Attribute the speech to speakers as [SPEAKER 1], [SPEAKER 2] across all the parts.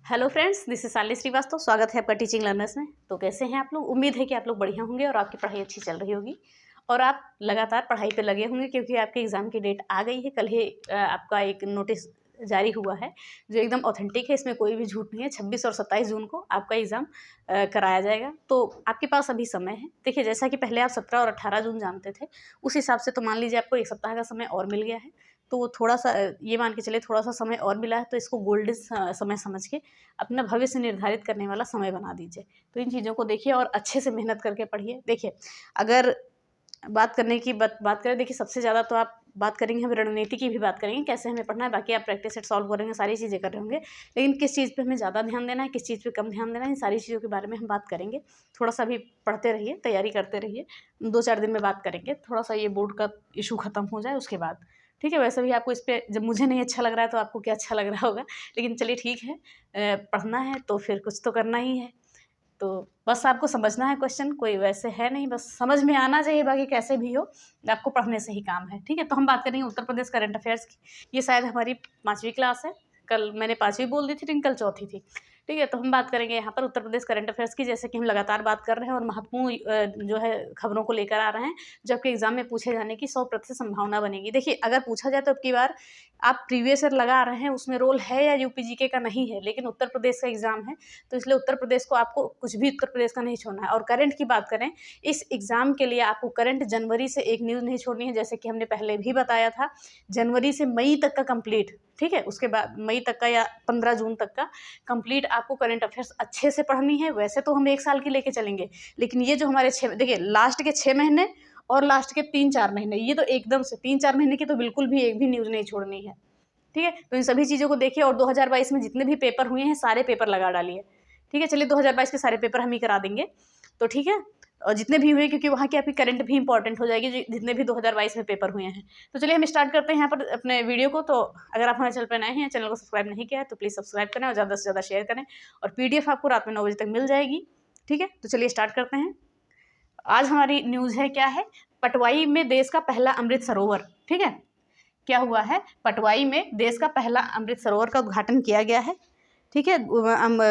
[SPEAKER 1] Hello friends, this is Shalini Srivastava. स्वागत है आपका टीचिंग लर्नर्स में। तो कैसे हैं आप लोग? उम्मीद है कि आप लोग बढ़िया होंगे और आपकी पढ़ाई अच्छी चल रही होगी और आप लगातार पढ़ाई पे लगे होंगे क्योंकि आपके एग्ज़ाम की डेट आ गई है। कल ही आपका एक नोटिस जारी हुआ है जो एकदम ऑथेंटिक है, इसमें कोई भी झूठ नहीं है। 26 और 27 जून को आपका एग्ज़ाम कराया जाएगा, तो आपके पास अभी समय है। देखिए, जैसा कि पहले आप 17 और 18 जून जानते थे, उस हिसाब से तो मान लीजिए आपको 1 सप्ताह का समय और मिल गया है। तो वो थोड़ा-सा ये मान के चलिए थोड़ा-सा समय और मिला है, तो इसको गोल्डन समय समझ के अपना भविष्य निर्धारित करने वाला समय बना दीजिए। तो इन चीज़ों को देखिए और अच्छे से मेहनत करके पढ़िए। देखिए, अगर बात करें, देखिए सबसे ज़्यादा तो आप बात करेंगे, हम रणनीति की भी बात करेंगे, कैसे हमें पढ़ना है। बाकी आप प्रैक्टिस सेट सॉल्व करेंगे, सारी चीज़ें कर रहे होंगे, लेकिन किस चीज़ पे हमें ज़्यादा ध्यान देना है, किस चीज़ पे कम ध्यान देना है, इन सारी चीज़ों के बारे में हम बात करेंगे। थोड़ा-सा भी पढ़ते रहिए, तैयारी करते रहिए। 2-4 दिन में बात करेंगे, थोड़ा-सा ये बोर्ड का इश्यू खत्म हो जाए उसके बाद, ठीक है? वैसे भी आपको इस पे, जब मुझे नहीं अच्छा लग रहा है तो आपको क्या अच्छा लग रहा होगा, लेकिन चलिए ठीक है। पढ़ना है तो फिर कुछ तो करना ही है। तो बस आपको समझना है क्वेश्चन, कोई वैसे है नहीं, बस समझ में आना चाहिए, बाकी कैसे भी हो आपको पढ़ने से ही काम है, ठीक है? तो हम बात करेंगे उत्तर प्रदेश करंट अफेयर्स की। ये शायद हमारी 5वीं क्लास है। कल मैंने 5वीं बोल दी थी, लेकिन कल चौथी थी, ठीक है? तो हम बात करेंगे यहाँ पर उत्तर प्रदेश करंट अफेयर्स की, जैसे कि हम लगातार बात कर रहे हैं और महत्वपूर्ण जो है खबरों को लेकर आ रहे हैं, जो आपके एग्जाम में पूछे जाने की 100% संभावना बनेगी। देखिए, अगर पूछा जाए तो अब की बार आप प्रीवियस ईयर लगा रहे हैं, उसमें रोल है या यूपीजीके का नहीं है, लेकिन उत्तर प्रदेश का एग्जाम है, तो इसलिए उत्तर प्रदेश को आपको कुछ भी उत्तर प्रदेश का नहीं छोड़ना है। और करंट की बात करें, इस एग्जाम के लिए आपको करंट जनवरी से एक न्यूज़ नहीं छोड़नी है, जैसे कि हमने पहले भी बताया था। जनवरी से मई तक का कंप्लीट, ठीक है? उसके बाद मई तक का या 15 जून तक का कंप्लीट आपको करंट अफेयर्स अच्छे से पढ़नी है। वैसे तो हम 1 साल की लेके चलेंगे, लेकिन ये जो हमारे देखिए लास्ट के 6 महीने और लास्ट के 3-4 महीने, ये तो एकदम से 3-4 महीने की तो बिल्कुल भी एक भी न्यूज़ नहीं छोड़नी है, ठीक है? तो इन सभी चीज़ों को देखिए और 2022 में जितने भी पेपर हुए हैं, सारे पेपर लगा डालिए, ठीक है? चलिए 2022 के सारे पेपर हम ही करा देंगे, तो ठीक है? और जितने भी हुए, क्योंकि वहाँ की आपकी करंट भी इंपॉर्टेंट हो जाएगी, जितने भी 2022 में पेपर हुए हैं। तो चलिए हम स्टार्ट करते हैं यहाँ पर अपने वीडियो को। तो अगर आप हमारे चैनल पर नए हैं, चैनल को सब्सक्राइब नहीं किया है, तो प्लीज़ सब्सक्राइब करें और ज़्यादा से ज़्यादा शेयर करें, और पीडीएफ आपको रात में 9 बजे तक मिल जाएगी, ठीक है? तो चलिए स्टार्ट करते हैं। आज हमारी न्यूज़ है, क्या है? पटवाई में देश का पहला अमृत सरोवर, ठीक है? क्या हुआ है? पटवाई में देश का पहला अमृत सरोवर का उद्घाटन किया गया है, ठीक है?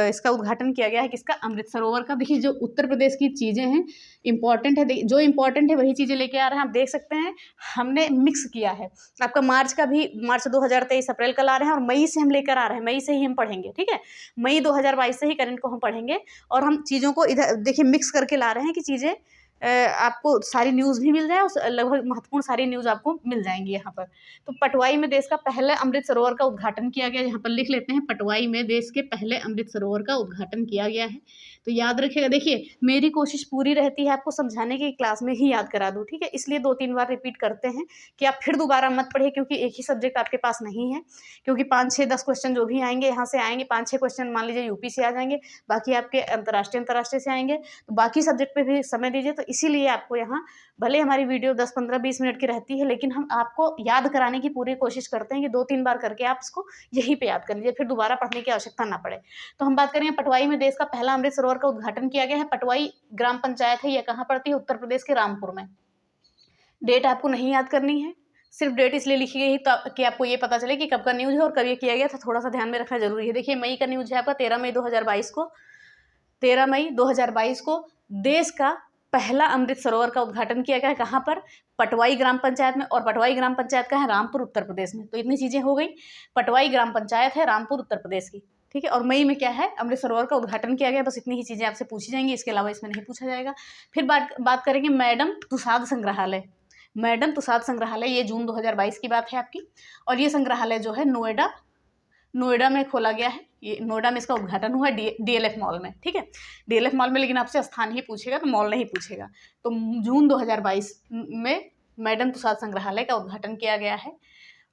[SPEAKER 1] इसका उद्घाटन किया गया है, किसका? अमृत सरोवर का। देखिए, जो उत्तर प्रदेश की चीज़ें हैं इंपॉर्टेंट है, जो इंपॉर्टेंट है वही चीज़ें लेके आ रहे हैं। आप देख सकते हैं हमने मिक्स किया है। आपका मार्च 2023 अप्रैल कल आ रहे हैं और मई से हम लेकर आ रहे हैं, मई से ही हम पढ़ेंगे, ठीक है? मई 2022 से ही करंट को हम पढ़ेंगे और हम चीज़ों को इधर देखिए मिक्स करके ला रहे हैं कि चीज़ें आपको सारी न्यूज़ भी मिल जाए और लगभग महत्वपूर्ण सारी न्यूज़ आपको मिल जाएंगी यहाँ पर। तो पटवाई में देश का पहले अमृत सरोवर का उद्घाटन किया गया। यहाँ पर लिख लेते हैं, पटवाई में देश के पहले अमृत सरोवर का उद्घाटन किया गया है। तो याद रखिएगा। देखिए, मेरी कोशिश पूरी रहती है आपको समझाने की, क्लास में ही याद करा दूँ, ठीक है? इसलिए 2-3 बार रिपीट करते हैं कि आप फिर दोबारा मत पढ़िए, क्योंकि एक ही सब्जेक्ट आपके पास नहीं है। क्योंकि 5, 6, 10 क्वेश्चन जो भी आएंगे यहाँ से आएंगे, 5-6 क्वेश्चन मान लीजिए यूपी से आ जाएंगे, बाकी आपके अंतर्राष्ट्रीय से आएंगे, तो बाकी सब्जेक्ट पे भी समय दीजिए। तो इसीलिए आपको यहाँ, भले हमारी वीडियो 10, 15, 20 मिनट की रहती है, लेकिन हम आपको याद कराने की पूरी कोशिश करते हैं कि 2-3 बार करके आप इसको यहीं पे याद कर लीजिए, फिर दोबारा पढ़ने की आवश्यकता ना पड़े। तो हम बात करेंगे, पटवाई में देश का पहला अमृत सरोवर का उद्घाटन किया गया है। पटवाई ग्राम पंचायत है, यह कहाँ पड़ती है? उत्तर प्रदेश के रामपुर में। डेट आपको नहीं याद करनी है, सिर्फ डेट इसलिए लिखी गई कि आपको ये पता चले कि कब का न्यूज़ है और कब ये किया गया था, थोड़ा सा ध्यान में रखना जरूरी है। देखिए, मई का न्यूज़ है आपका 13 मई 2022 को। 13 मई 2022 को देश का पहला अमृत सरोवर का उद्घाटन किया गया है। कहाँ पर? पटवाई ग्राम पंचायत में। और पटवाई ग्राम पंचायत का है रामपुर, उत्तर प्रदेश में। तो इतनी चीजें हो गई। पटवाई ग्राम पंचायत है रामपुर, उत्तर प्रदेश की, ठीक है? और मई में क्या है? अमृत सरोवर का उद्घाटन किया गया। बस इतनी ही चीजें आपसे पूछी जाएंगी, इसके अलावा इसमें नहीं पूछा जाएगा। फिर बात करेंगे मैडम तुसाद संग्रहालय। मैडम तुसाद संग्रहालय, ये जून 2022 की बात है आपकी। और ये संग्रहालय जो है नोएडा में खोला गया है। ये नोएडा में इसका उद्घाटन हुआ है, डीएलएफ मॉल में, ठीक है? डीएलएफ मॉल में, लेकिन आपसे स्थान ही पूछेगा, तो मॉल नहीं पूछेगा। तो जून 2022 में मैडम तुसाद संग्रहालय का उद्घाटन किया गया है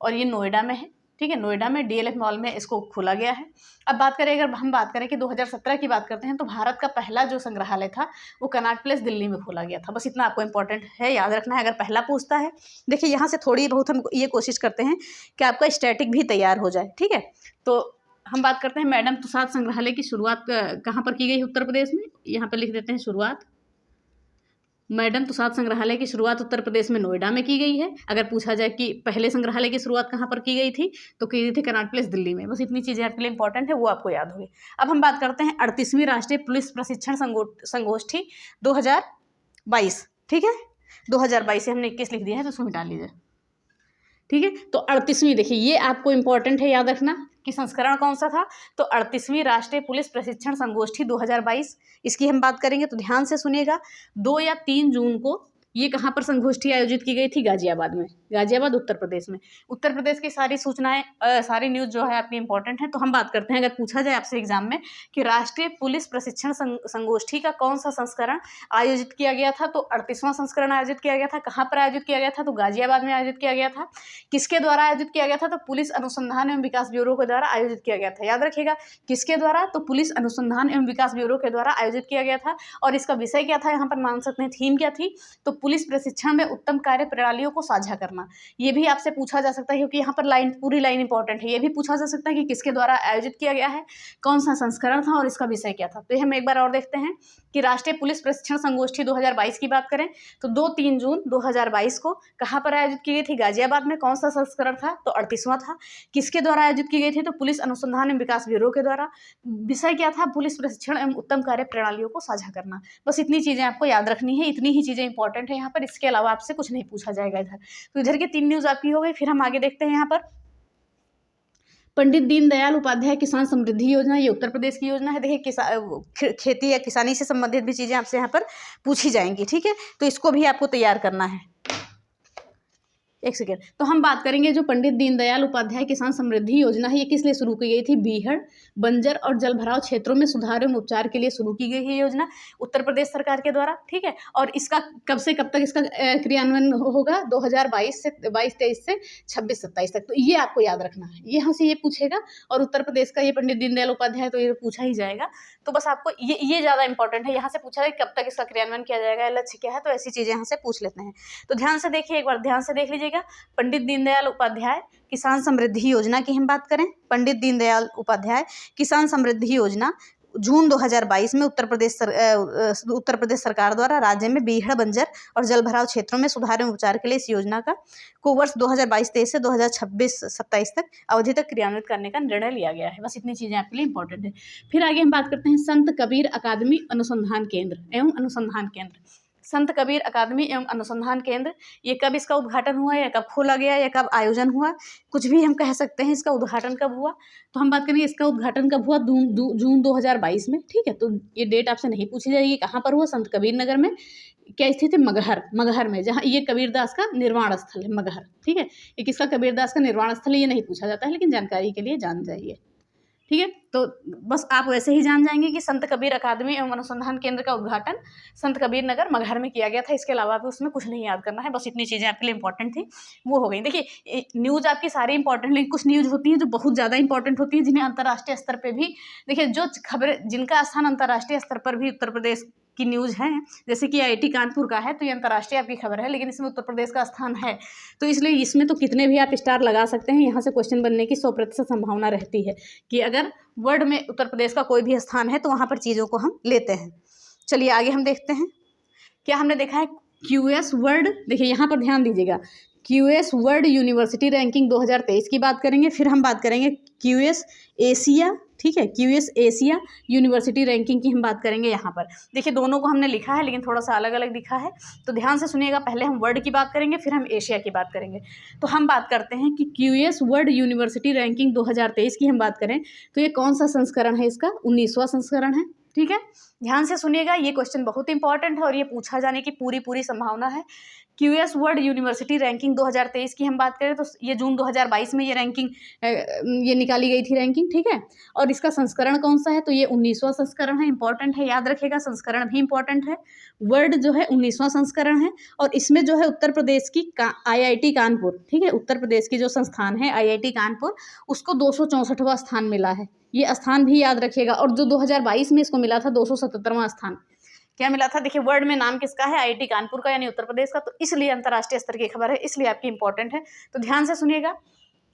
[SPEAKER 1] और ये नोएडा में है, ठीक है? नोएडा में डीएलएफ मॉल में इसको खोला गया है। अब अगर हम बात करें कि 2017 की बात करते हैं, तो भारत का पहला जो संग्रहालय था वो कनॉट प्लेस दिल्ली में खोला गया था। बस इतना आपको इंपॉर्टेंट है, याद रखना है अगर पहला पूछता है। देखिए, यहाँ से थोड़ी बहुत हम ये कोशिश करते हैं कि आपका स्टैटिक भी तैयार हो जाए, ठीक है? तो हम बात करते हैं मैडम तुसाद संग्रहालय की शुरुआत कहाँ पर की गई है? उत्तर प्रदेश में। यहाँ पर लिख देते हैं शुरुआत मैडम तुषार संग्रहालय की शुरुआत उत्तर प्रदेश में नोएडा में की गई है। अगर पूछा जाए कि पहले संग्रहालय की शुरुआत कहाँ पर की गई थी, तो की गई थी कनॉट प्लेस दिल्ली में। बस इतनी चीज़ें आपके लिए इंपॉर्टेंट है, वो आपको याद होगी। अब हम बात करते हैं 38वीं राष्ट्रीय पुलिस प्रशिक्षण संगोष्ठी 2022, ठीक है। 2022 से हमने 21 लिख दिया है, तो उसको मिटा लीजिए, ठीक है। तो 38वीं, देखिए ये आपको इंपॉर्टेंट है याद रखना कि संस्करण कौन सा था। तो 38वीं राष्ट्रीय पुलिस प्रशिक्षण संगोष्ठी 2022, इसकी हम बात करेंगे, तो ध्यान से सुनिएगा। 2 या 3 जून को ये कहाँ पर संगोष्ठी आयोजित की गई थी? गाजियाबाद में। गाजियाबाद उत्तर प्रदेश में। उत्तर प्रदेश की सारी सूचनाएं, सारी न्यूज़ जो है आपकी इंपॉर्टेंट है। तो हम बात करते हैं, अगर पूछा जाए आपसे एग्जाम में कि राष्ट्रीय पुलिस प्रशिक्षण संगोष्ठी का कौन सा संस्करण आयोजित किया गया था, तो 38वां संस्करण आयोजित किया गया था। कहाँ पर आयोजित किया गया था? तो गाजियाबाद में आयोजित किया गया था। किसके द्वारा आयोजित किया गया था? तो पुलिस अनुसंधान एवं विकास ब्यूरो के द्वारा आयोजित किया गया था। याद रखिएगा, किसके द्वारा? तो पुलिस अनुसंधान एवं विकास ब्यूरो के द्वारा आयोजित किया गया था। और इसका विषय क्या था? यहाँ पर मान सकते हैं थीम क्या थी? तो पुलिस प्रशिक्षण में उत्तम कार्य प्रणालियों को साझा करना। ये भी आपसे पूछा जा सकता है, क्योंकि यहाँ पर पूरी लाइन इंपॉर्टेंट है। ये भी पूछा जा सकता है कि किसके द्वारा आयोजित किया गया है, कौन सा संस्करण था और इसका विषय क्या था। तो हम एक बार और देखते हैं कि राष्ट्रीय पुलिस प्रशिक्षण संगोष्ठी 2022 की बात करें तो 2-3 जून 2022 को कहाँ पर आयोजित की गई थी? गाजियाबाद में। कौन सा संस्करण था? तो 38वां था। किसके द्वारा आयोजित की गई थी? तो पुलिस अनुसंधान एवं विकास ब्यूरो के द्वारा। विषय क्या था? पुलिस प्रशिक्षण एवं उत्तम कार्य प्रणालियों को साझा करना। बस इतनी चीजें आपको याद रखनी है, इतनी ही चीजें इंपॉर्टेंट है यहाँ पर। इसके अलावा आपसे कुछ नहीं पूछा जाएगा इधर। तो इधर की 3 न्यूज आपकी हो गई। फिर हम आगे देखते हैं यहाँ पर पंडित दीनदयाल उपाध्याय किसान समृद्धि योजना। ये उत्तर प्रदेश की योजना है। देखिए खेती या किसानी से संबंधित भी चीजें आपसे यहाँ पर पूछी जाएंगी, ठीक है। तो इसको भी आपको तैयार करना है। एक सेकेंड। तो हम बात करेंगे जो पंडित दीनदयाल उपाध्याय किसान समृद्धि योजना है, ये किस लिए शुरू की गई थी? बीहड़, बंजर और जलभराव क्षेत्रों में सुधार एवं उपचार के लिए शुरू की गई है योजना उत्तर प्रदेश सरकार के द्वारा, ठीक है। और इसका कब से कब तक इसका क्रियान्वयन होगा? 2022 से 22-23 से 26-27 तक। तो ये आपको याद रखना है, ये यहाँ से ये पूछेगा। और उत्तर प्रदेश का ये पंडित दीनदयाल उपाध्याय, तो ये पूछा ही जाएगा। तो बस आपको ये ज़्यादा इंपॉर्टेंट है। यहाँ से पूछा है कब तक इसका क्रियान्वयन किया जाएगा, लक्ष्य क्या है, तो ऐसी चीज़ें यहाँ से पूछ लेते हैं। तो ध्यान से देखिए, एक बार ध्यान से देख लीजिएगा। पंडित दीनदयाल उपाध्याय किसान समृद्धि योजना की हम बात करें, पंडित दीनदयाल उपाध्याय किसान समृद्धि योजना जून 2022 में उत्तर प्रदेश सरकार द्वारा राज्य में बीहड़, बंजर और जलभराव क्षेत्रों में सुधार एवं उपचार के लिए इस योजना को वर्ष 2022-23 से 2026-27 तक अवधि तक क्रियान्वित करने का निर्णय लिया गया है। बस इतनी चीजें आपके लिए इंपॉर्टेंट है। फिर आगे हम बात करते हैं संत कबीर अकादमी अनुसंधान केंद्र एवं अनुसंधान केंद्र। संत कबीर अकादमी एवं अनुसंधान केंद्र, ये कब इसका उद्घाटन हुआ या कब खोला गया या कब आयोजन हुआ, कुछ भी हम कह सकते हैं। इसका उद्घाटन कब हुआ? तो हम बात करेंगे इसका उद्घाटन कब हुआ? जून 2022 में, ठीक है। तो ये डेट आपसे नहीं पूछी जाएगी। कहाँ पर हुआ? संत कबीर नगर में। क्या स्थित है? मगहर में, जहाँ ये कबीरदास का निर्वाण स्थल है, मगहर, ठीक है। ये किसका कबीरदास का निर्वाण स्थल है ये नहीं पूछा जाता है, लेकिन जानकारी के लिए जान जाइए, ठीक है। तो बस आप वैसे ही जान जाएंगे कि संत कबीर अकादमी एवं अनुसंधान केंद्र का उद्घाटन संत कबीर नगर मगहर में किया गया था। इसके अलावा भी उसमें कुछ नहीं याद करना है। बस इतनी चीजें आपके लिए इंपॉर्टेंट थी, वो हो गई। देखिए न्यूज आपकी सारी इंपॉर्टेंट, लेकिन कुछ न्यूज होती है जो बहुत ज्यादा इंपॉर्टेंट होती है, जिन्हें अंतर्राष्ट्रीय स्तर पर भी, देखिए जो खबरें जिनका स्थान अंतर्राष्ट्रीय स्तर पर भी उत्तर प्रदेश की न्यूज़ है, जैसे कि IIT कानपुर का है, तो ये अंतर्राष्ट्रीय आपकी खबर है, लेकिन इसमें उत्तर प्रदेश का स्थान है। तो इसलिए इसमें तो कितने भी आप स्टार लगा सकते हैं। यहाँ से क्वेश्चन बनने की 100% संभावना रहती है कि अगर वर्ड में उत्तर प्रदेश का कोई भी स्थान है तो वहाँ पर चीज़ों को हम लेते हैं। चलिए आगे हम देखते हैं। क्या हमने देखा है? QS वर्ल्ड, देखिए यहाँ पर ध्यान दीजिएगा, QS वर्ल्ड यूनिवर्सिटी रैंकिंग 2023 की बात करेंगे। फिर हम बात करेंगे QS एशिया, ठीक है, QS एशिया यूनिवर्सिटी रैंकिंग की हम बात करेंगे। यहाँ पर देखिए दोनों को हमने लिखा है, लेकिन थोड़ा सा अलग अलग दिखा है, तो ध्यान से सुनिएगा। पहले हम वर्ल्ड की बात करेंगे, फिर हम एशिया की बात करेंगे। तो हम बात करते हैं कि QS वर्ल्ड यूनिवर्सिटी रैंकिंग 2023 की हम बात करें तो ये कौन सा संस्करण है? इसका 19वां संस्करण है, ठीक है। ध्यान से सुनिएगा, ये क्वेश्चन बहुत इंपॉर्टेंट है और ये पूछा जाने की पूरी संभावना है। QS वर्ल्ड यूनिवर्सिटी रैंकिंग 2023 की हम बात करें तो ये जून 2022 में ये रैंकिंग ये निकाली गई थी रैंकिंग, ठीक है। और इसका संस्करण कौन सा है? तो ये 19वां संस्करण है। इंपॉर्टेंट है, याद रखेगा, संस्करण भी इंपॉर्टेंट है। वर्ल्ड जो है 19वां संस्करण है और इसमें जो है उत्तर प्रदेश की IIT कानपुर, ठीक है, उत्तर प्रदेश की जो संस्थान है IIT कानपुर, उसको 264वां स्थान मिला है। ये स्थान भी याद रखिएगा। और जो 2022 में इसको मिला था 277वां स्थान। क्या मिला था? देखिए वर्ड में नाम किसका है? IIT कानपुर का, यानी उत्तर प्रदेश का। तो इसलिए अंतर्राष्ट्रीय स्तर की खबर है, इसलिए आपकी इंपॉर्टेंट है। तो ध्यान से सुनिएगा,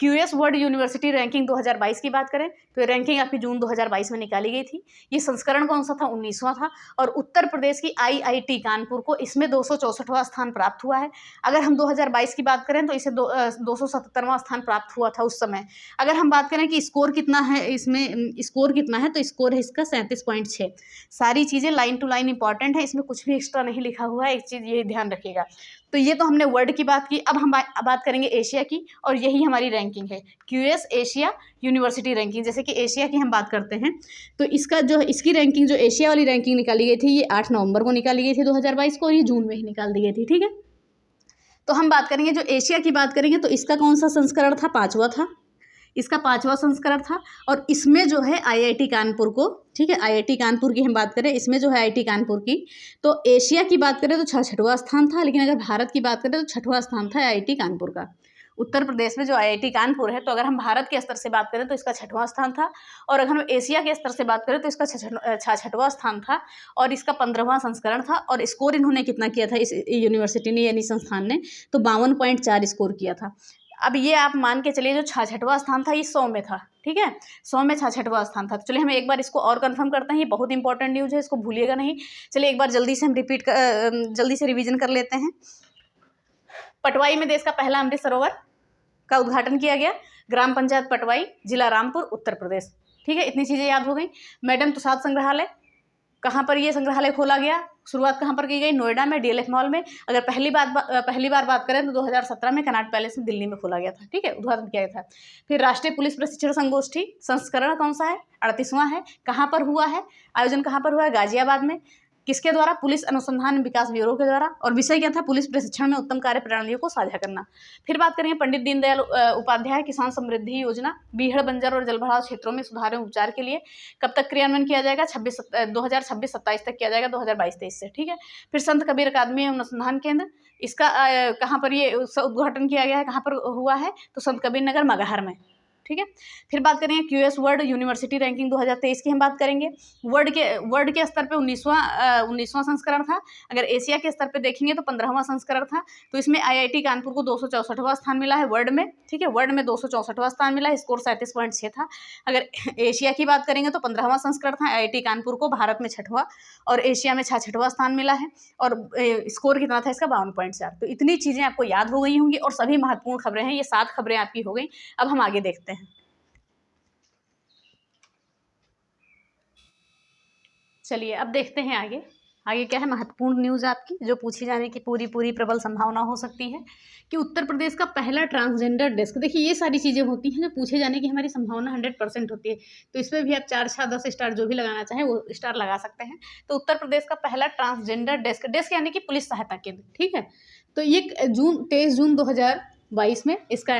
[SPEAKER 1] QS वर्ल्ड यूनिवर्सिटी रैंकिंग 2022 की बात करें तो ये रैंकिंग आपकी जून 2022 में निकाली गई थी। ये संस्करण कौन सा था? 19वां था। और उत्तर प्रदेश की IIT कानपुर को इसमें 264वां स्थान प्राप्त हुआ है। अगर हम 2022 की बात करें तो इसे 277वां स्थान प्राप्त हुआ था उस समय। अगर हम बात करें कि स्कोर कितना है, इसमें स्कोर कितना है, तो स्कोर है इसका 37.6। सारी चीज़ें लाइन टू लाइन इंपॉर्टेंट है, इसमें कुछ भी एक्स्ट्रा नहीं लिखा हुआ है, एक चीज़ ये ध्यान रखिएगा। तो ये तो हमने वर्ल्ड की बात की। अब हम बात करेंगे एशिया की, और यही हमारी रैंकिंग है, QS एशिया यूनिवर्सिटी रैंकिंग। जैसे कि एशिया की हम बात करते हैं तो इसकी रैंकिंग, जो एशिया वाली रैंकिंग निकाली गई थी, ये 8 नवंबर को निकाली गई थी 2022 को, और ये जून में ही निकाल दी गई थी। ठीक है, तो हम बात करेंगे, जो एशिया की बात करेंगे तो इसका कौन सा संस्करण था? 5वां था। इसका 5वां संस्करण था। और इसमें जो है IIT कानपुर को, ठीक है, IIT कानपुर की हम बात करें, इसमें जो है IIT कानपुर की, तो एशिया की बात करें तो 66वां स्थान था। लेकिन अगर भारत की बात करें तो 6वां स्थान था IIT कानपुर का। उत्तर प्रदेश में जो IIT कानपुर है, तो अगर हम भारत के स्तर से बात करें तो इसका 6वां स्थान था। और अगर हम एशिया के स्तर से बात करें तो इसका 66वां स्थान था। और इसका 15वां संस्करण था। और स्कोर इन्होंने कितना किया था इस यूनिवर्सिटी ने, यानी संस्थान ने, तो 52.4 स्कोर किया था। अब ये आप मान के चलिए, जो 66वां स्थान था ये 100 में था। ठीक है, 100 में 66वां स्थान था। तो चलिए हम एक बार इसको और कंफर्म करते हैं, ये बहुत इंपॉर्टेंट न्यूज़ है, इसको भूलिएगा नहीं। चलिए एक बार जल्दी से हम जल्दी से रिवीजन कर लेते हैं। पटवाई में देश का पहला अमृत सरोवर का उद्घाटन किया गया, ग्राम पंचायत पटवाई, जिला रामपुर, उत्तर प्रदेश। ठीक है, इतनी चीज़ें याद हो गई। मैडम तुषाद संग्रहालय, कहाँ पर ये संग्रहालय खोला गया? शुरुआत कहाँ पर की गई? नोएडा में, DLF मॉल में। अगर पहली बार बात करें तो 2017 में कनॉट पैलेस में, दिल्ली में खोला गया था। ठीक है, उद्घाटन किया गया था। फिर राष्ट्रीय पुलिस प्रशिक्षण संगोष्ठी संस्करण कौन सा है? 38वां है। कहाँ पर हुआ है आयोजन? कहाँ पर हुआ है? गाजियाबाद में। किसके द्वारा? पुलिस अनुसंधान विकास ब्यूरो के द्वारा। और विषय क्या था? पुलिस प्रशिक्षण में उत्तम कार्य प्रणालियों को साझा करना। फिर बात करेंगे पंडित दीनदयाल उपाध्याय किसान समृद्धि योजना, बीहड़, बंजर और जलभराव क्षेत्रों में सुधार एवं उपचार के लिए कब तक क्रियान्वयन किया जाएगा? 2026-27 तक किया जाएगा, 2022-23 से। ठीक है, फिर संत कबीर अकादमी एवं अनुसंधान केंद्र, इसका कहाँ पर ये उद्घाटन किया गया है? कहाँ पर हुआ है? तो संत कबीर नगर, मगहर में। ठीक है, फिर बात करेंगे QS वर्ल्ड यूनिवर्सिटी रैंकिंग 2023 की हम बात करेंगे। वर्ल्ड के स्तर पे 19वां संस्करण था। अगर एशिया के स्तर पे देखेंगे तो 15वां संस्करण था। तो इसमें IIT कानपुर को 264वां स्थान मिला है वर्ल्ड में। ठीक है, वर्ल्ड में 264वां स्थान मिला है, स्कोर 37.6 था। अगर एशिया की बात करेंगे तो 15वां संस्करण था IIT कानपुर को, भारत में 6वां, और एशिया में 66वां स्थान मिला है। और स्कोर कितना था इसका? 52.4। तो इतनी चीज़ें आपको याद हो गई होंगी, और सभी महत्वपूर्ण खबरें हैं, ये 7 खबरें आपकी हो गई। अब हम आगे देखते हैं। चलिए अब देखते हैं आगे क्या है महत्वपूर्ण न्यूज़ आपकी, जो पूछी जाने की पूरी प्रबल संभावना हो सकती है कि उत्तर प्रदेश का पहला ट्रांसजेंडर डेस्क। देखिए ये सारी चीज़ें होती हैं जो पूछे जाने की हमारी संभावना 100% होती है। तो इसमें भी आप 4, 6, 10 स्टार जो भी लगाना चाहें वो स्टार लगा सकते हैं। तो उत्तर प्रदेश का पहला ट्रांसजेंडर डेस्क यानी कि पुलिस सहायता केंद्र। ठीक है, तो ये 23 जून 2022 में इसका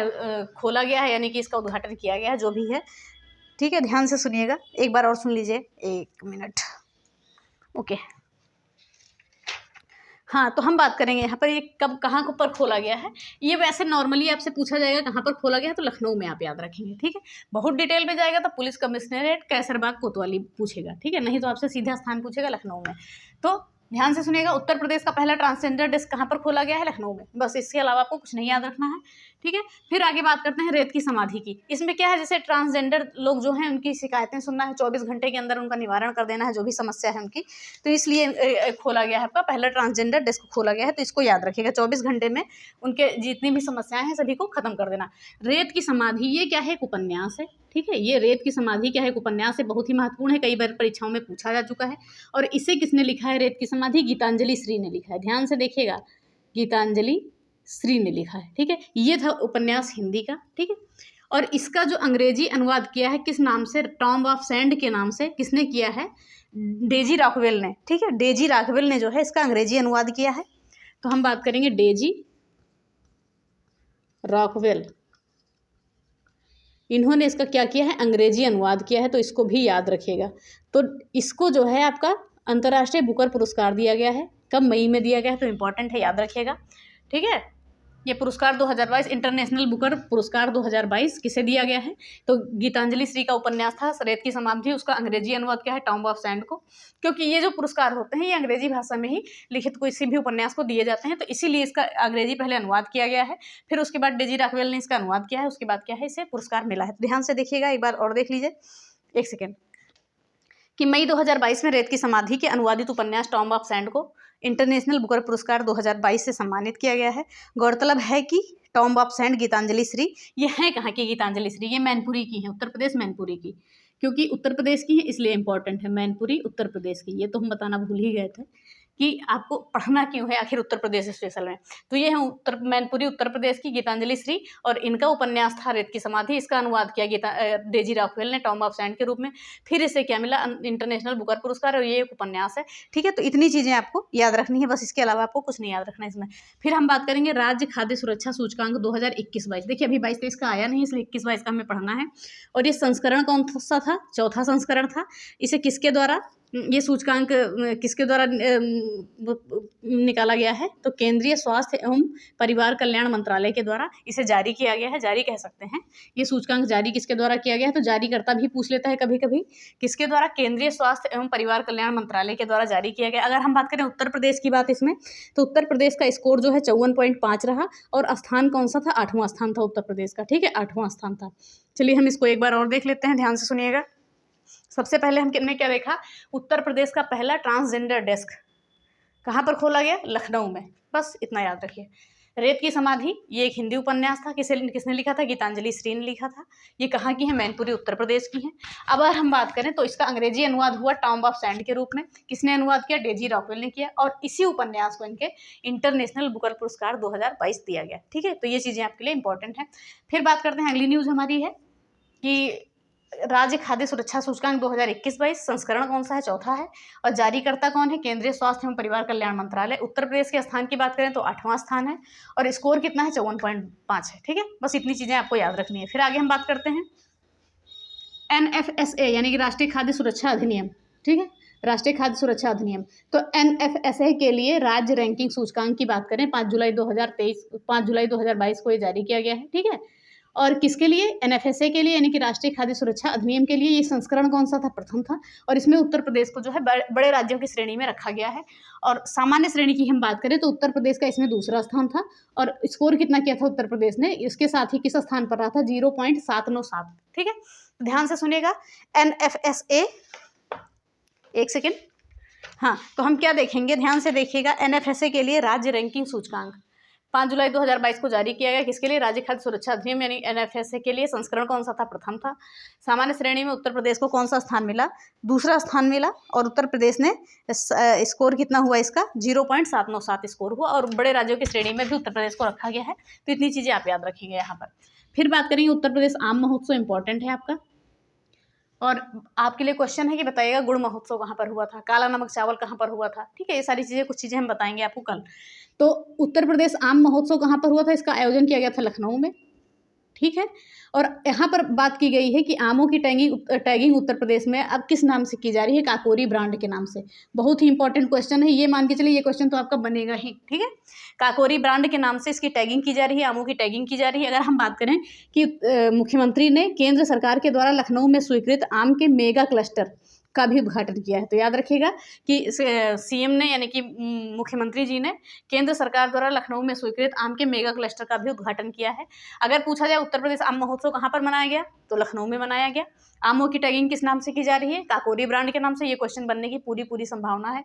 [SPEAKER 1] खोला गया है, यानी कि इसका उद्घाटन किया गया है, जो भी है। ठीक है, ध्यान से सुनिएगा, एक बार और सुन लीजिए, 1 मिनट। ओके, हाँ, तो हम बात करेंगे यहाँ पर ये कब कहाँ पर खोला गया है। ये वैसे नॉर्मली आपसे पूछा जाएगा कहाँ पर खोला गया है, तो लखनऊ में आप याद रखेंगे। ठीक है, बहुत डिटेल में जाएगा तो पुलिस कमिश्नरेट कैसरबाग कोतवाली पूछेगा। ठीक है, नहीं तो आपसे सीधा स्थान पूछेगा लखनऊ में। तो ध्यान से सुनिएगा, उत्तर प्रदेश का पहला ट्रांसजेंडर डेस्क कहाँ पर खोला गया है? लखनऊ में। बस इसके अलावा आपको कुछ नहीं याद रखना है। ठीक है, फिर आगे बात करते हैं रेत की समाधि की। इसमें क्या है, जैसे ट्रांसजेंडर लोग जो हैं उनकी शिकायतें सुनना है, 24 घंटे के अंदर उनका निवारण कर देना है, जो भी समस्या है उनकी। तो इसलिए खोला गया है, आपका पहला ट्रांसजेंडर डेस्क खोला गया है। तो इसको याद रखिएगा, 24 घंटे में उनके जितनी भी समस्याएं हैं सभी को खत्म कर देना। रेत की समाधि, ये क्या है? एक उपन्यास है। ठीक है, ये रेत की समाधि क्या है? एक उपन्यास है, बहुत ही महत्वपूर्ण है, कई बार परीक्षाओं में पूछा जा चुका है। और इसे किसने लिखा है? रेत की समाधि गीतांजलि श्री ने लिखा है। ध्यान से देखिएगा, गीतांजलि श्री ने लिखा है। ठीक है, ये था उपन्यास हिंदी का। ठीक है, और इसका जो अंग्रेजी अनुवाद किया है किस नाम से? टॉम ऑफ सैंड के नाम से किसने किया है? डेजी रॉकवेल ने। ठीक है, डेजी रॉकवेल ने जो है इसका अंग्रेजी अनुवाद किया है। तो हम बात करेंगे डेजी रॉकवेल, इन्होंने इसका क्या किया है? अंग्रेजी अनुवाद किया है। तो इसको भी याद रखिएगा। तो इसको जो है आपका अंतर्राष्ट्रीय बुकर पुरस्कार दिया गया है। कब? मई में दिया गया है। तो इम्पॉर्टेंट है, याद रखिएगा। ठीक है, ये पुरस्कार 2022 इंटरनेशनल बुकर पुरस्कार 2022 किसे दिया गया है? तो गीतांजलि श्री का उपन्यास था रेत की समाधि, उसका अंग्रेजी अनुवाद क्या है? टॉम्ब ऑफ सैंड को। क्योंकि ये जो पुरस्कार होते हैं ये अंग्रेजी भाषा में ही लिखित किसी भी उपन्यास को दिए जाते हैं, तो इसीलिए इसका अंग्रेजी पहले अनुवाद किया गया है, फिर उसके बाद डेजी रॉकवेल ने इसका अनुवाद किया है, उसके बाद क्या है, इसे पुरस्कार मिला है। तो ध्यान से देखिएगा, एक बार और देख लीजिए, एक सेकेंड, कि मई 2022 में रेत की समाधि के अनुवादित उपन्यास टॉम्ब ऑफ सैंड को इंटरनेशनल बुकर पुरस्कार 2022 से सम्मानित किया गया है। गौरतलब है कि tomb of sand Geetanjali Shree, ये है कहाँ की गीतांजलि श्री? ये मैनपुरी की है, उत्तर प्रदेश मैनपुरी की, क्योंकि उत्तर प्रदेश की है इसलिए इंपॉर्टेंट है, मैनपुरी उत्तर प्रदेश की। ये तो हम बताना भूल ही गए थे कि आपको पढ़ना क्यों है आखिर उत्तर प्रदेश स्पेशल में। तो ये है मैनपुरी उत्तर प्रदेश की गीतांजलि श्री, और इनका उपन्यास था रेत की समाधि, इसका अनुवाद किया डेजी रॉकवेल ने टॉम्ब ऑफ सैंड के रूप में। फिर इसे क्या मिला? इंटरनेशनल बुकर पुरस्कार, और ये एक उपन्यास है। ठीक है, तो इतनी चीज़ें आपको याद रखनी है, बस इसके अलावा आपको कुछ नहीं याद रखना है इसमें। फिर हम बात करेंगे राज्य खाद्य सुरक्षा सूचकांक 2021-22। देखिए अभी 22-23 का आया नहीं, इसलिए 21-22 का हमें पढ़ना है। और ये संस्करण कौन सा था? चौथा संस्करण था। इसे किसके द्वारा, ये सूचकांक किसके द्वारा निकाला गया है? तो केंद्रीय स्वास्थ्य एवं परिवार कल्याण मंत्रालय के द्वारा इसे जारी किया गया है, जारी कह सकते हैं। ये सूचकांक जारी किसके द्वारा किया गया है? तो जारीकर्ता भी पूछ लेता है कभी कभी, किसके द्वारा? केंद्रीय स्वास्थ्य एवं परिवार कल्याण मंत्रालय के द्वारा जारी किया गया। अगर हम बात करें उत्तर प्रदेश की बात इसमें, तो उत्तर प्रदेश का स्कोर जो है 54.5 रहा, और स्थान कौन सा था? 8वां स्थान था उत्तर प्रदेश का। ठीक है, 8वां स्थान था। चलिए हम इसको एक बार और देख लेते हैं, ध्यान से सुनिएगा। सबसे पहले हमने क्या देखा? उत्तर प्रदेश का पहला ट्रांसजेंडर डेस्क कहाँ पर खोला गया? लखनऊ में। बस इतना याद रखिए। रेत की समाधि, ये एक हिंदी उपन्यास था, किसने लिखा था? गीतांजलि श्री ने लिखा था। ये कहाँ की है? मैनपुरी उत्तर प्रदेश की है। अब अगर हम बात करें तो इसका अंग्रेजी अनुवाद हुआ टॉम्ब ऑफ सैंड के रूप में। किसने अनुवाद किया? डेजी रॉकवेल ने किया, और इसी उपन्यास को इनके इंटरनेशनल बुकर पुरस्कार 2022 दिया गया। ठीक है, तो ये चीज़ें आपके लिए इंपॉर्टेंट हैं। फिर बात करते हैं, अगली न्यूज़ हमारी है कि राज्य खाद्य सुरक्षा सूचकांक 2021-22 संस्करण कौन सा है? चौथा है, और जारीकर्ता कौन है? केंद्रीय स्वास्थ्य एवं परिवार कल्याण मंत्रालय। उत्तर प्रदेश के स्थान की बात करें तो 8वां स्थान है, और स्कोर कितना है? 54.5 है। ठीक है, बस इतनी चीजें आपको याद रखनी है। फिर आगे हम बात करते हैं NFSA यानी कि राष्ट्रीय खाद्य सुरक्षा अधिनियम। ठीक है, राष्ट्रीय खाद्य सुरक्षा अधिनियम। तो NFSA के लिए राज्य रैंकिंग सूचकांक की बात करें 5 जुलाई 2022 को ये जारी किया गया है। ठीक है, और किसके लिए? NFSA के लिए, यानी कि राष्ट्रीय खाद्य सुरक्षा अधिनियम के लिए। ये संस्करण कौन सा था? प्रथम था, और इसमें उत्तर प्रदेश को जो है बड़े राज्यों की श्रेणी में रखा गया है। और सामान्य श्रेणी की हम बात करें तो उत्तर प्रदेश का इसमें दूसरा स्थान था, और स्कोर कितना किया था उत्तर प्रदेश ने? इसके साथ ही किस स्थान पर रहा था? 0.797। ठीक है, ध्यान से सुनिएगा। NFSA, एक सेकेंड, हाँ, तो हम क्या देखेंगे? ध्यान से देखिएगा। NFSA के लिए राज्य रैंकिंग सूचकांक 5 जुलाई 2022 को जारी किया गया। किसके लिए? राज्य खाद्य सुरक्षा अधिनियम यानी NFSA के लिए। संस्करण कौन सा था? प्रथम था। सामान्य श्रेणी में उत्तर प्रदेश को कौन सा स्थान मिला? दूसरा स्थान मिला, और उत्तर प्रदेश ने स्कोर कितना हुआ इसका? 0.797 स्कोर हुआ, और बड़े राज्यों की श्रेणी में भी उत्तर प्रदेश को रखा गया है। तो इतनी चीज़ें आप याद रखेंगे यहाँ पर। फिर बात करेंगे उत्तर प्रदेश आम महोत्सव, इंपॉर्टेंट है आपका, और आपके लिए क्वेश्चन है कि बताइएगा गुड़ महोत्सव कहाँ पर हुआ था, काला नमक चावल कहाँ पर हुआ था। ठीक है, ये सारी चीज़ें, कुछ चीज़ें हम बताएंगे आपको कल। तो उत्तर प्रदेश आम महोत्सव कहाँ पर हुआ था? इसका आयोजन किया गया था लखनऊ में। ठीक है, और यहाँ पर बात की गई है कि आमों की टैगिंग उत्तर प्रदेश में अब किस नाम से की जा रही है? काकोरी ब्रांड के नाम से। बहुत ही इंपॉर्टेंट क्वेश्चन है, ये मान के चलिए ये क्वेश्चन तो आपका बनेगा ही। ठीक है, काकोरी ब्रांड के नाम से इसकी टैगिंग की जा रही है, आमों की टैगिंग की जा रही है। अगर हम बात करें कि मुख्यमंत्री ने केंद्र सरकार के द्वारा लखनऊ में स्वीकृत आम के मेगा क्लस्टर का भी उद्घाटन किया है। तो याद रखिएगा कि CM ने यानी कि मुख्यमंत्री जी ने केंद्र सरकार द्वारा लखनऊ में स्वीकृत आम के मेगा क्लस्टर का भी उद्घाटन किया है। अगर पूछा जाए उत्तर प्रदेश आम महोत्सव कहाँ पर मनाया गया, तो लखनऊ में मनाया गया। आमों की टैगिंग किस नाम से की जा रही है? काकोरी ब्रांड के नाम से। ये क्वेश्चन बनने की पूरी संभावना है।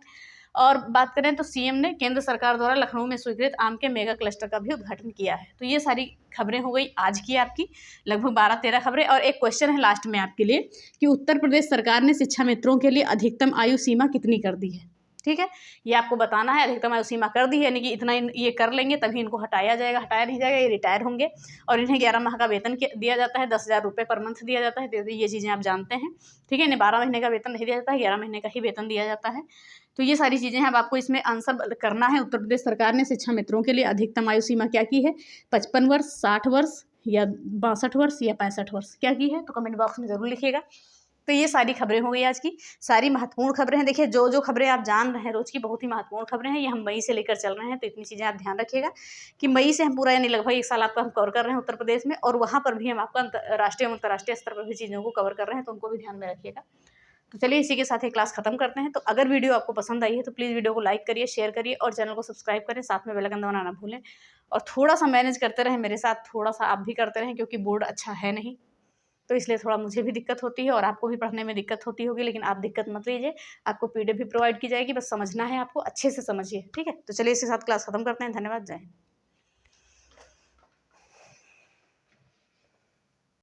[SPEAKER 1] और बात करें तो CM ने केंद्र सरकार द्वारा लखनऊ में स्वीकृत आम के मेगा क्लस्टर का भी उद्घाटन किया है। तो ये सारी खबरें हो गई आज की आपकी, लगभग 12-13 खबरें। और एक क्वेश्चन है लास्ट में आपके लिए कि उत्तर प्रदेश सरकार ने शिक्षा मित्रों के लिए अधिकतम आयु सीमा कितनी कर दी है? ठीक है, ये आपको बताना है। अधिकतम आयु सीमा कर दी है, यानी कि इतना ये कर लेंगे तभी इनको हटाया जाएगा, हटाया नहीं जाएगा, ये रिटायर होंगे। और इन्हें 11 माह का वेतन दिया जाता है, 10,000 रुपये पर मंथ दिया जाता है। ये चीज़ें आप जानते हैं। ठीक है, इन्हें 12 महीने का वेतन नहीं दिया जाता है, 11 महीने का ही वेतन दिया जाता है। तो ये सारी चीज़ें हैं, अब आपको इसमें आंसर करना है। उत्तर प्रदेश सरकार ने शिक्षा मित्रों के लिए अधिकतम आयु सीमा क्या की है? 55 वर्ष, 60 वर्ष, या 62 वर्ष, या 65 वर्ष क्या की है? तो कमेंट बॉक्स में ज़रूर लिखिएगा। तो ये सारी खबरें हो गई आज की, सारी महत्वपूर्ण खबरें हैं। देखिए जो खबरें आप जान रहे हैं रोज़ की, बहुत ही महत्वपूर्ण खबरें हैं, ये हम मई से लेकर चल रहे हैं, तो इतनी चीज़ें आप ध्यान रखिएगा कि मई से हम पूरा यानी लगभग 1 साल आपका हम कवर कर रहे हैं उत्तर प्रदेश में, और वहाँ पर भी हम आपका राष्ट्रीय और अंतर्राष्ट्रीय स्तर पर भी चीज़ों को कवर कर रहे हैं, तो उनको भी ध्यान में रखिएगा। तो चलिए इसी के साथ ये क्लास खत्म करते हैं। तो अगर वीडियो आपको पसंद आई है तो प्लीज़ वीडियो को लाइक करिए, शेयर करिए और चैनल को सब्सक्राइब करें, साथ में बेल आइकन दबाना ना भूलें, और थोड़ा-सा मैनेज करते रहें मेरे साथ, थोड़ा-सा आप भी करते रहें, क्योंकि बोर्ड अच्छा है नहीं, तो इसलिए थोड़ा मुझे भी दिक्कत होती है और आपको भी पढ़ने में दिक्कत होती होगी, लेकिन आप दिक्कत मत लीजिए, आपको पीडीएफ भी प्रोवाइड की जाएगी, बस समझना है आपको, अच्छे से समझिए, ठीक है? तो चलिए इसके साथ क्लास खत्म करते हैं। धन्यवाद, जय हिंद।